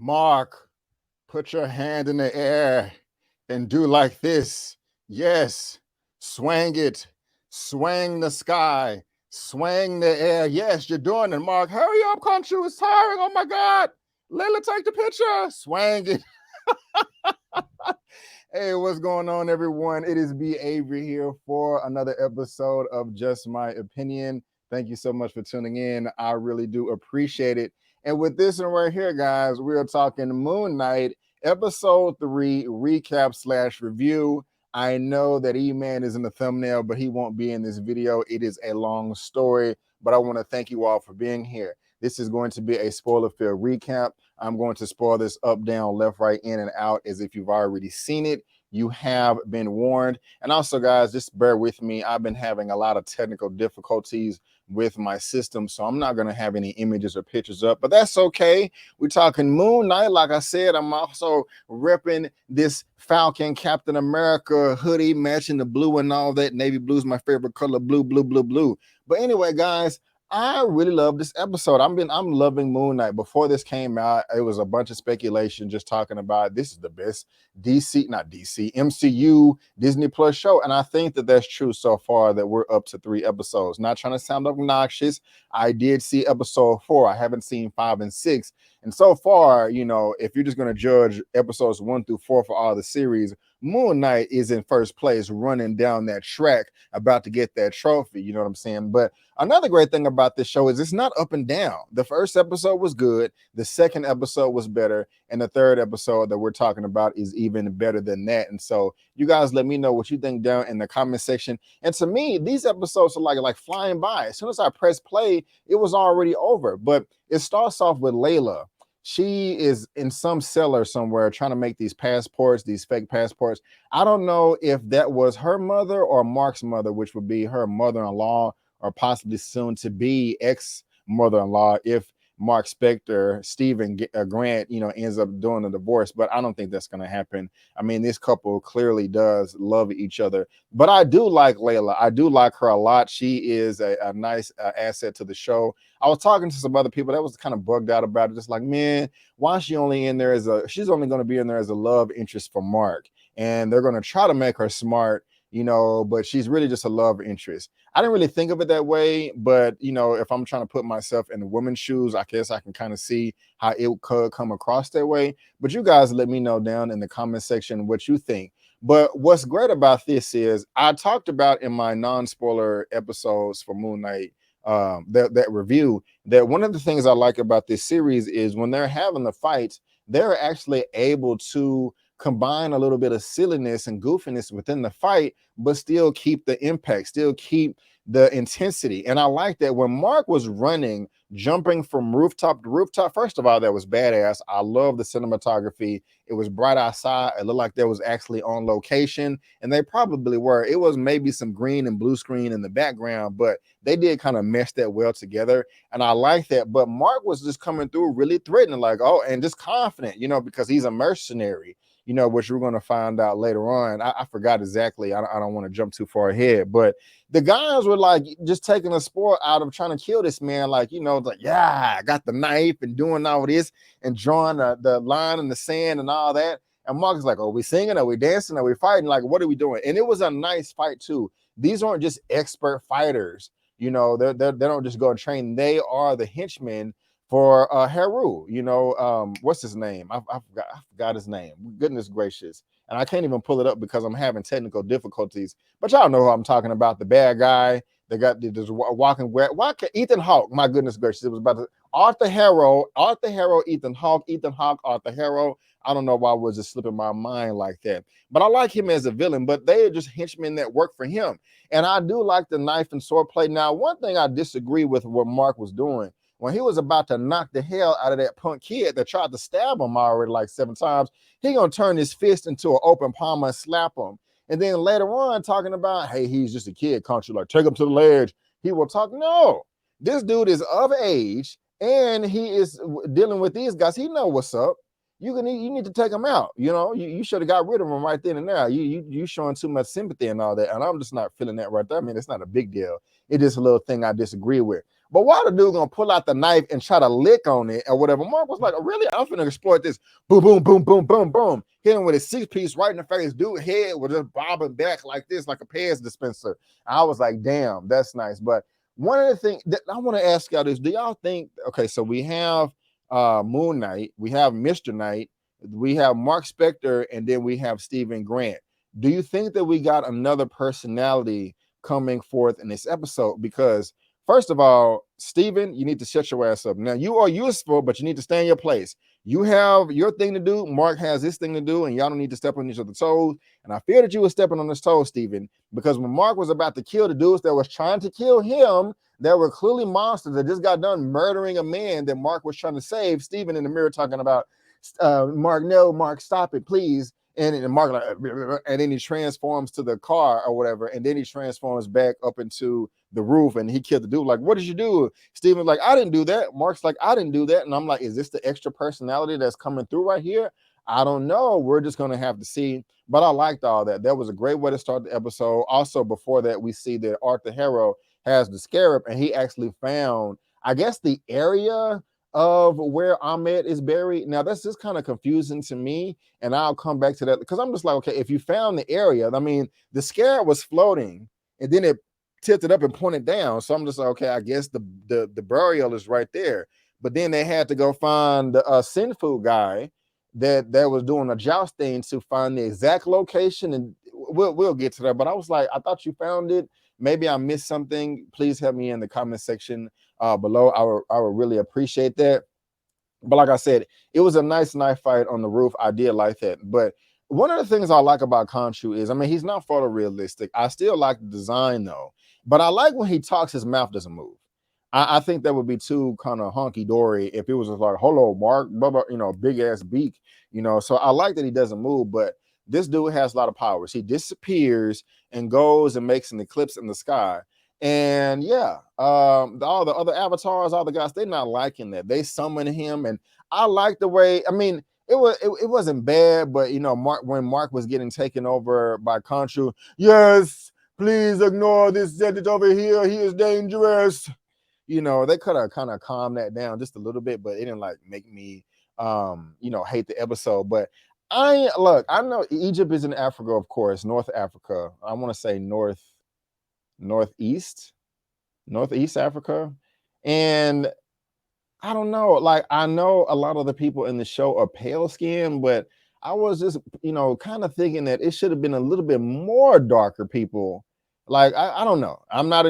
Mark, put your hand in the air and do like this. Yes. Swing it. Swing the sky. Swing the air. Yes, you're doing it, Mark. Hurry up, Khonshu. It's tiring. Oh my God. Layla, take the picture. Swing it. Hey, what's going on, everyone? It is B. Avery here for another episode of Just My Opinion. Thank you so much for tuning in. I really do appreciate it. And with this one right here, guys, we are talking Moon Knight, episode 3, recap / review. I know that Eman is in the thumbnail, but he won't be in this video. It is a long story, but I want to thank you all for being here. This is going to be a spoiler-filled recap. I'm going to spoil this up, down, left, right, in, and out as if you've already seen it. You have been warned. And also, guys, just bear with me. I've been having a lot of technical difficulties with my system, so I'm not going to have any images or pictures up, but that's okay. We're talking Moon Knight. Like I said, I'm also repping this Falcon Captain America hoodie, matching the blue and all that. Navy blue is my favorite color, blue, blue, blue, blue. But anyway, guys, I really love this episode. I'm loving Moon Knight. Before this came out, it was a bunch of speculation just talking about this is the best MCU DisneyPlus show. And I think that that's true so far, that we're up to 3 episodes. Not trying to sound obnoxious. I did see episode 4. I haven't seen 5 and 6. And so far, you know, if you're just going to judge episodes 1 through 4 for all the series, Moon Knight is in first place, running down that track, about to get that trophy. You know what I'm saying? But another great thing about this show is it's not up and down. The first episode was good. The second episode was better. And the third episode that we're talking about is even better than that. And so you guys let me know what you think down in the comment section. And to me, these episodes are like flying by. As soon as I press play, it was already over. But it starts off with Layla. She is in some cellar somewhere trying to make these passports, these fake passports. I don't know if that was her mother or Mark's mother, which would be her mother-in-law or possibly soon to be ex-mother-in-law if Mark Spector, Stephen Grant, you know, ends up doing a divorce. But I don't think that's going to happen. I mean, this couple clearly does love each other. But I do like Layla. I do like her a lot. She is a nice asset to the show. I was talking to some other people that was kind of bugged out about it. Just like, man, why is she only in there she's only going to be in there as a love interest for Mark. And they're going to try to make her smart, you know, but she's really just a love interest. I didn't really think of it that way, but, you know, if I'm trying to put myself in the woman's shoes, I guess I can kind of see how it could come across that way. But you guys let me know down in the comment section what you think. But what's great about this is I talked about in my non-spoiler episodes for Moon Knight, that review, that one of the things I like about this series is when they're having the fights, they're actually able to combine a little bit of silliness and goofiness within the fight, but still keep the impact, still keep the intensity. And I like that when Mark was running, jumping from rooftop to rooftop, first of all, that was badass. I love the cinematography. It was bright outside. It looked like that was actually on location, and they probably were. It was maybe some green and blue screen in the background, but they did kind of mesh that well together. And I like that. But Mark was just coming through really threatening, like, oh, and just confident, you know, because he's a mercenary, you know, which we're going to find out later on. I forgot exactly. I don't want to jump too far ahead, but the guys were like just taking a sport out of trying to kill this man. Like, you know, like, yeah, I got the knife and doing all this and drawing the line in the sand and all that. And Mark's like, oh, we singing? Are we dancing? Are we fighting? Like, what are we doing? And it was a nice fight too. These aren't just expert fighters. You know, they don't just go and train. They are the henchmen for Haru, you know, what's his name? I forgot his name. Goodness gracious. And I can't even pull it up because I'm having technical difficulties. But y'all know who I'm talking about. The bad guy that got this walking where Ethan Hawke. My goodness gracious. It was about Arthur Harrow, Ethan Hawke, Arthur Harrow. I don't know why it was just slipping my mind like that. But I like him as a villain, but they are just henchmen that work for him. And I do like the knife and sword play. Now, one thing I disagree with what Mark was doing, when he was about to knock the hell out of that punk kid that tried to stab him already like 7 times, he gonna turn his fist into an open palm and slap him. And then later on talking about, hey, he's just a kid, can't you, like, take him to the ledge. He will talk. No, this dude is of age and he is dealing with these guys. He know what's up. You need to take him out. You know, you should have got rid of him right then and there. You showing too much sympathy and all that. And I'm just not feeling that right there. I mean, it's not a big deal. It is a little thing I disagree with. But why the dude gonna pull out the knife and try to lick on it or whatever? Mark was like, oh, really? I'm finna exploit this. Boom, boom, boom, boom, boom, boom. Hit him with a 6-piece right in the face. Dude head was just bobbing back like this, like a Pez dispenser. I was like, damn, that's nice. But one of the things that I want to ask y'all is, do y'all think, okay, so we have Moon Knight, we have Mr. Knight, we have Mark Spector, and then we have Stephen Grant. Do you think that we got another personality coming forth in this episode? Because first of all, Stephen, you need to shut your ass up. Now, you are useful, but you need to stay in your place. You have your thing to do. Mark has his thing to do, and y'all don't need to step on each other's toes. And I fear that you were stepping on his toes, Stephen, because when Mark was about to kill the dudes that was trying to kill him, there were clearly monsters that just got done murdering a man that Mark was trying to save. Stephen in the mirror talking about, Mark, no, Mark, stop it, please. And Mark, like, and then he transforms to the car or whatever, and then he transforms back up into the roof, and he killed the dude. Like, what did you do? Steven's like, I didn't do that. Mark's like, I didn't do that. And I'm like, is this the extra personality that's coming through right here? I don't know. We're just gonna have to see. But I liked all that. That was a great way to start the episode. Also, before that, we see that Arthur Harrow has the scarab, and he actually found, I guess, the area of where Ahmed is buried. Now, that's just kind of confusing to me, and I'll come back to that because I'm just like, okay, if you found the area, I mean, the scarab was floating, and then it tilted up and pointed down. So I'm just like, okay, I guess the burial is right there. But then they had to go find the Sinfu guy that was doing a jousting to find the exact location, and we'll get to that. But I was like, I thought you found it. Maybe I missed something. Please help me in the comment section below. I would really appreciate that. But like I said, it was a nice knife fight on the roof. I did like that. But one of the things I like about Khonshu is, I mean, he's not photorealistic. I still like the design though. But I like when he talks, his mouth doesn't move. I think that would be too kind of honky dory if it was just like, hello, Mark, blah, blah, you know, big ass beak, you know. So I like that he doesn't move, but this dude has a lot of powers. He disappears and goes and makes an eclipse in the sky. And yeah, all the other avatars, all the guys, they're not liking that. They summon him, and I like the way, I mean, it wasn't bad, but you know, when Mark was getting taken over by Khonshu, yes, please ignore this Zetit over here. He is dangerous. You know, they could have kind of calmed that down just a little bit, but it didn't like make me you know, hate the episode. But I know Egypt is in Africa, of course, North Africa. I want to say northeast Africa. And I don't know, like, I know a lot of the people in the show are pale skinned, but I was just, you know, kind of thinking that it should have been a little bit more darker people. Like, I don't know. I'm not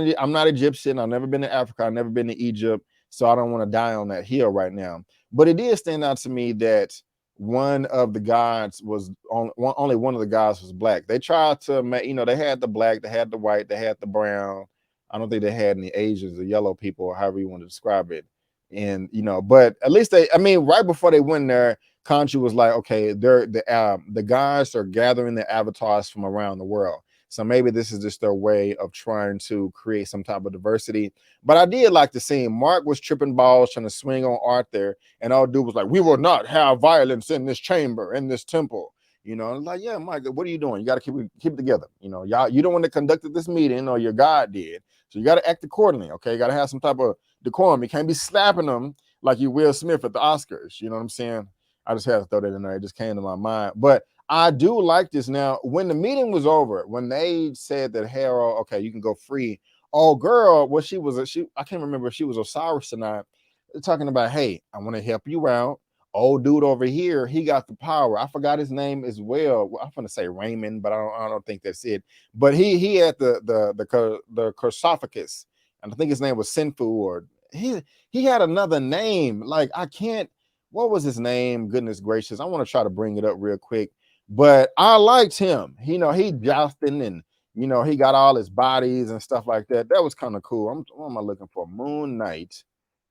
Egyptian. I've never been to Africa. I've never been to Egypt. So I don't want to die on that hill right now. But it did stand out to me that one of the gods was only one of the gods was black. They tried to make, you know, they had the black, they had the white, they had the brown. I don't think they had any Asians or yellow people, or however you want to describe it. And you know, but at least I mean, right before they went there, Khonshu was like, okay, the guys are gathering the avatars from around the world. So maybe this is just their way of trying to create some type of diversity. But I did like the scene. Mark was tripping balls, trying to swing on Arthur, and all dude was like, we will not have violence in this chamber, in this temple. You know, like, yeah, Mike, what are you doing? You got to keep it together. You know, y'all, you don't want to conduct this meeting, or your God did. So you got to act accordingly. Okay, you got to have some type of decorum. You can't be slapping them like you Will Smith at the Oscars. You know what I'm saying? I just had to throw that in there. It just came to my mind. But I do like this. Now, when the meeting was over, when they said that Harold, okay, you can go free. Oh, girl, what she was, I can't remember if she was Osiris or not. They're talking about, hey, I want to help you out. Old dude over here, he got the power. I forgot his name as well. I'm gonna say Raymond, but I don't think that's it. But he had the sarcophagus, and I think his name was Sinfu, or he had another name. Like, I can't. What was his name? Goodness gracious, I want to try to bring it up real quick. But I liked him. You know, he jousting, and you know, he got all his bodies and stuff like that. That was kind of cool. What am I looking for? Moon Knight.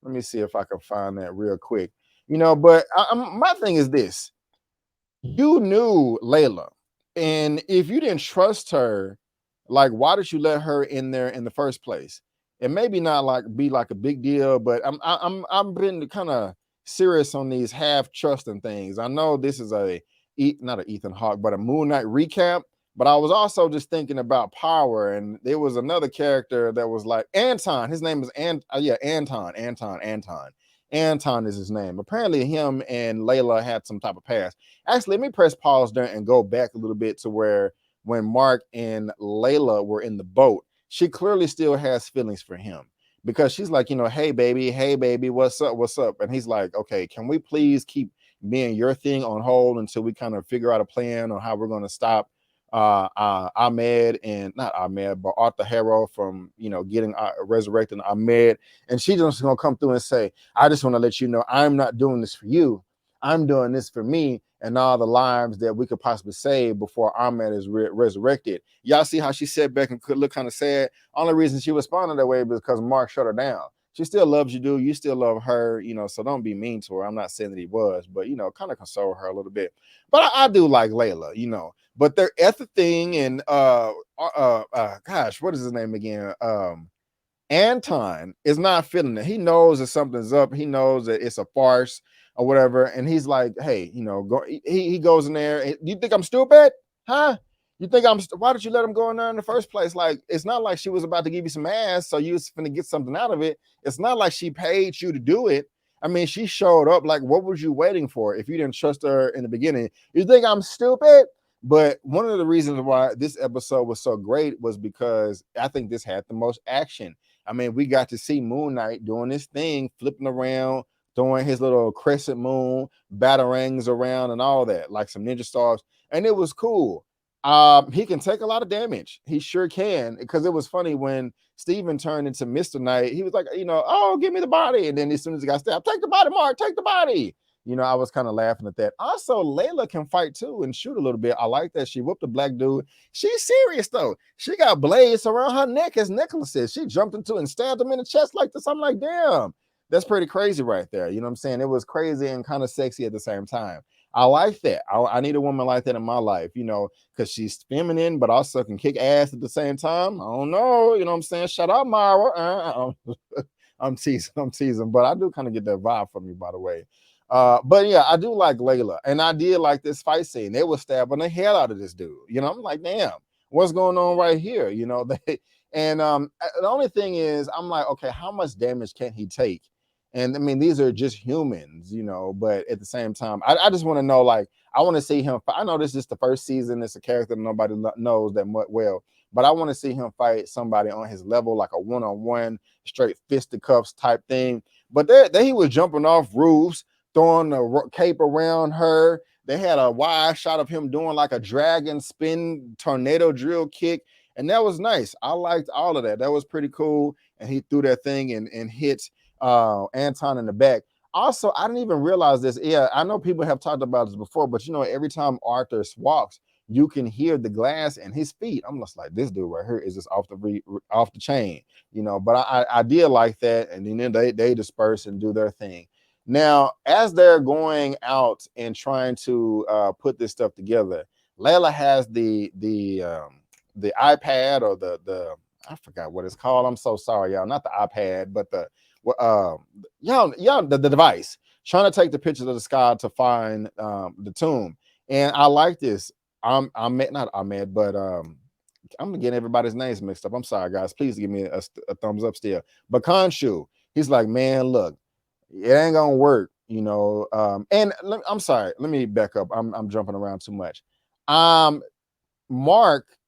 Let me see if I can find that real quick. You know, but my thing is this. You knew Layla, and if you didn't trust her, like, why did you let her in there in the first place? It maybe not like be like a big deal, but I'm been kind of serious on these half trusting things. I know this is not an Ethan Hawke, but a Moon Knight recap. But I was also just thinking about power, and there was another character that was like Anton. His name is Anton. Anton is his name. Apparently, him and Layla had some type of past. Actually, let me press pause there and go back a little bit to where when Mark and Layla were in the boat, she clearly still has feelings for him because she's like, hey baby, what's up? And he's like, okay, can we please keep being your thing on hold until we kind of figure out a plan on how we're going to stop Ahmed, and not Ahmed, but Arthur Harrow from getting resurrecting Ahmed. And she's just gonna come through and say, I just want to let you know I'm not doing this for you, I'm doing this for me and all the lives that we could possibly save before Ahmed is resurrected. Y'all see how she sat back and could look kind of sad? Only reason she responded that way was because Mark shut her down. She still loves you, dude. You still love her, so don't be mean to her. I'm not saying that he was, but kind of console her a little bit. But I do like Layla, but they're at the thing, and gosh, what is his name again? Anton is not feeling it. He knows that something's up. He knows that it's a farce or whatever. And he's like, hey, go. He goes in there. You think I'm stupid? Huh? You think why did you let him go in there in the first place? Like, it's not like she was about to give you some ass, so you was finna get something out of it. It's not like she paid you to do it. I mean, she showed up. Like, what was you waiting for if you didn't trust her in the beginning? You think I'm stupid? But one of the reasons why this episode was so great was because I think this had the most action. I mean, we got to see Moon Knight doing this thing, flipping around, throwing his little crescent moon, batarangs around and all that, like some ninja stars. And it was cool. He can take a lot of damage. He sure can. Because it was funny when Steven turned into Mr. Knight, he was like, oh, give me the body. And then as soon as he got stabbed, take the body, Mark, take the body. I was kind of laughing at that. Also, Layla can fight too and shoot a little bit. I like that. She whooped a black dude. She's serious though. She got blades around her neck as necklaces. She jumped into and stabbed him in the chest like this. I'm like, damn, that's pretty crazy right there. You know what I'm saying? It was crazy and kind of sexy at the same time. I like that. I need a woman like that in my life, because she's feminine, but also can kick ass at the same time. I don't know. You know what I'm saying? Shut up, Myra. I'm teasing, but I do kind of get that vibe from you, by the way. But yeah, I do like Layla, and I did like this fight scene. They were stabbing the hell out of this dude. I'm like, damn, what's going on right here? The only thing is, I'm like, okay, how much damage can he take? And I mean, these are just humans, but at the same time, I just want to know, like, I want to see him. I know this is the first season. It's a character that nobody knows that much well, but I want to see him fight somebody on his level, like a one-on-one, straight fisticuffs type thing. But there he was jumping off roofs, throwing the cape around her. They had a wide shot of him doing like a dragon spin tornado drill kick, and that was nice. I liked all of that. That was pretty cool. And he threw that thing and hit Anton in the back. Also, I didn't even realize this. Yeah, I know people have talked about this before, but every time Arthur walks, you can hear the glass in his feet. I'm just like, this dude right here is just off the chain, But I did like that, and then they disperse and do their thing. Now, as they're going out and trying to put this stuff together, Layla has the iPad or the I forgot what it's called. I'm so sorry, y'all. Not the iPad, but the device, trying to take the pictures of the sky to find the tomb. And I like this. I'm getting everybody's names mixed up. I'm sorry, guys. Please give me a thumbs up still. But Khonshu, he's like, man, look, it ain't gonna work, I'm sorry, let me back up. I'm jumping around too much.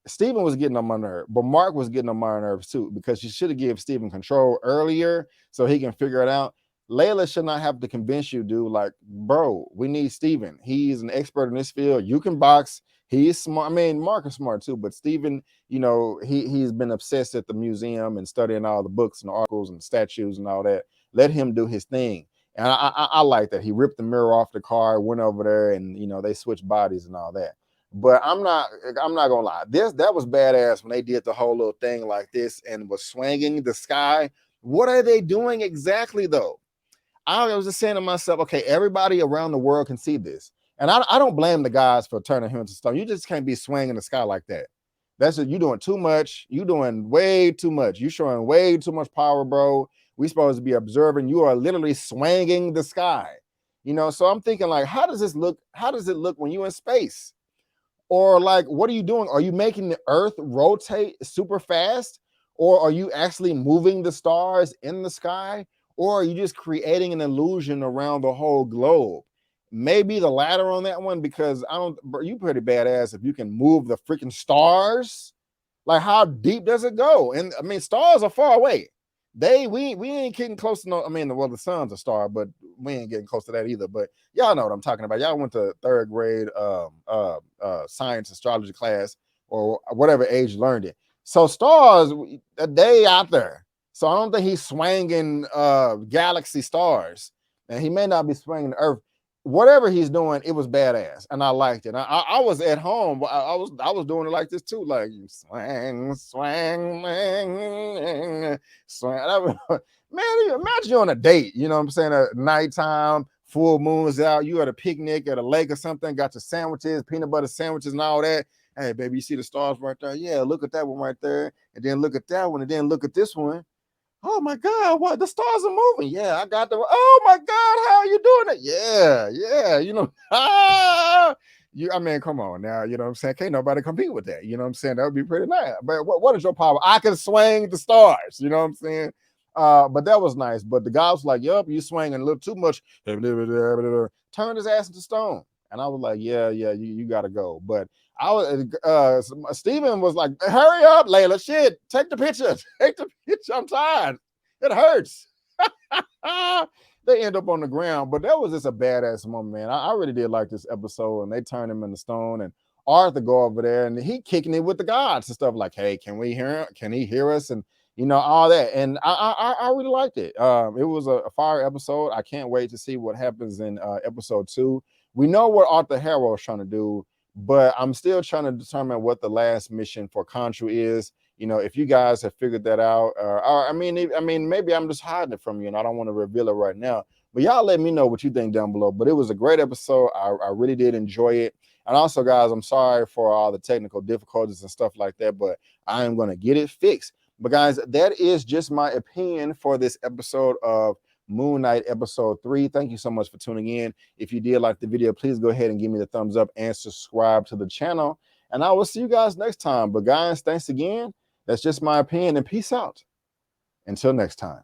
Steven was getting on my nerve, but Mark was getting on my nerves too, because you should have given Steven control earlier so he can figure it out. Layla should not have to convince you, dude. Like, bro, we need Steven. He's an expert in this field. You can box. He's smart. I mean, Mark is smart too, but Steven, he's been obsessed at the museum and studying all the books and articles and statues and all that. Let him do his thing. And I like that. He ripped the mirror off the car, went over there, and they switched bodies and all that. But I'm not gonna lie. That was badass when they did the whole little thing like this and was swinging the sky. What are they doing exactly though? I was just saying to myself, okay, everybody around the world can see this. And I don't blame the guys for turning him into stone. You just can't be swinging the sky like that. That's it. You're doing too much. You're doing way too much. You're showing way too much power, bro. We supposed to be observing. You are literally swinging the sky. So I'm thinking, like, how does this look? How does it look when you're in space? Or like, what are you doing? Are you making the earth rotate super fast? Or are you actually moving the stars in the sky? Or are you just creating an illusion around the whole globe? Maybe the latter on that one, because I don't, you pretty badass if you can move the freaking stars. Like, how deep does it go? And I mean, stars are far away. We ain't getting close to no. I mean, well, the sun's a star, but we ain't getting close to that either. But y'all know what I'm talking about. Y'all went to third grade science astrology class or whatever age you learned it. So stars, they out there. So I don't think he's swinging galaxy stars, and he may not be swinging the Earth. Whatever he's doing, it was badass, and I liked it. I was at home. I was doing it like this too, like swing, swing, swing, swing. Man, imagine you're on a date. You know what I'm saying? At nighttime, full moon's out. You at a picnic at a lake or something. Got your sandwiches, peanut butter sandwiches, and all that. Hey, baby, you see the stars right there? Yeah, look at that one right there, and then look at that one, and then look at this one. Oh my God, what, the stars are moving. Yeah, I got the, oh my God, how are you doing it? Yeah, you know, I mean, come on now, you know what I'm saying? Can't nobody compete with that. You know what I'm saying? That would be pretty nice. But what is your power? I can swing the stars, you know what I'm saying? But that was nice. But the guy was like, yup, you swinging a little too much. Turned his ass into stone. And I was like, yeah, you gotta go. But I was Steven was like, hurry up, Layla. Shit, take the picture. Take the picture. I'm tired. It hurts. They end up on the ground. But that was just a badass moment, man. I really did like this episode, and they turned him into stone. And Arthur go over there and he kicking it with the gods and stuff like, hey, can we hear him? Can he hear us? And you know, all that. And I really liked it. It was a fire episode. I can't wait to see what happens in episode 2. We know what Arthur Harrow is trying to do, but I'm still trying to determine what the last mission for Khonshu is. You know, if you guys have figured that out, or I mean, maybe I'm just hiding it from you, and I don't want to reveal it right now. But y'all let me know what you think down below. But it was a great episode. I really did enjoy it. And also, guys, I'm sorry for all the technical difficulties and stuff like that, but I am going to get it fixed. But guys, that is just my opinion for this episode of Moon Knight episode 3. Thank you so much for tuning in. If you did like the video, please go ahead and give me the thumbs up and subscribe to the channel. And I will see you guys next time. But guys, thanks again. That's just my opinion, and peace out. Until next time.